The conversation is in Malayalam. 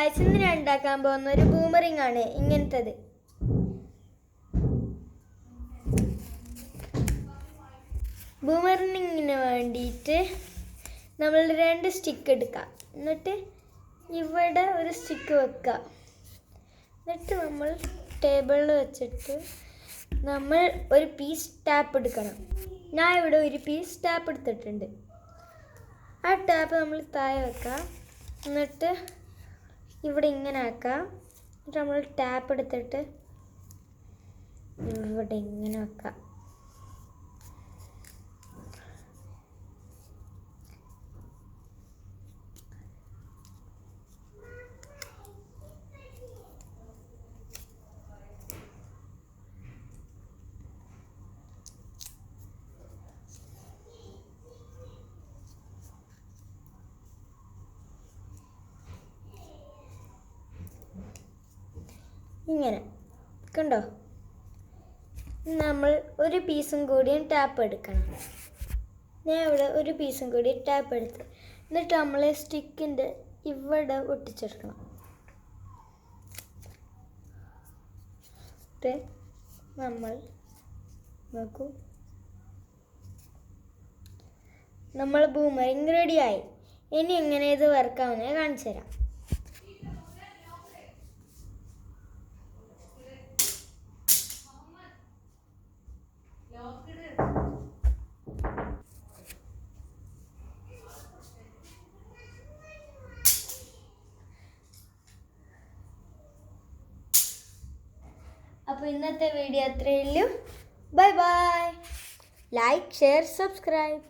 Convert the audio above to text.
ഇന്ന് ഞാൻ ഉണ്ടാക്കാൻ പോകുന്ന ഒരു ബൂമറിംഗ് ആണ് ഇങ്ങനത്തത്. ബൂമറിങ്ങിന് വേണ്ടിയിട്ട് നമ്മൾ 2 സ്റ്റിക്ക് എടുക്കാം. എന്നിട്ട് ഇവിടെ ഒരു സ്റ്റിക്ക് വെക്കുക. എന്നിട്ട് നമ്മൾ ടേബിളിൽ വെച്ചിട്ട് നമ്മൾ ഒരു പീസ് ടാപ്പ് എടുക്കണം. ഞാൻ ഇവിടെ ഒരു പീസ് ടാപ്പ് എടുത്തിട്ടുണ്ട്. ആ ടാപ്പ് നമ്മൾ താഴെ വെക്കാം. എന്നിട്ട് ഇവിടെ ഇങ്ങനെ ആക്കാം. എന്നിട്ട് നമ്മൾ ടാപ്പ് എടുത്തിട്ട് ഇവിടെ ഇങ്ങനെ വെക്കാം. ഇങ്ങനെ കണ്ടോ? നമ്മൾ ഒരു പീസും കൂടിയും ടാപ്പ് എടുക്കണം. ഞാൻ ഇവിടെ ഒരു പീസും കൂടി ടാപ്പ് എടുത്ത് എന്നിട്ട് നമ്മൾ സ്റ്റിക്കിൻ്റെ ഇവിടെ ഒട്ടിച്ചെടുക്കണം. നമ്മൾ നോക്കൂ, നമ്മൾ ബൂമറിംഗ് റെഡിയായി. ഇനി എങ്ങനെ ഇത് വർക്കാവുന്നത് കാണിച്ചു തരാം. അപ്പോൾ ഇന്നത്തെ വീഡിയോ അത്രയേ ഉള്ളൂ. Bye bye. Like, share, subscribe.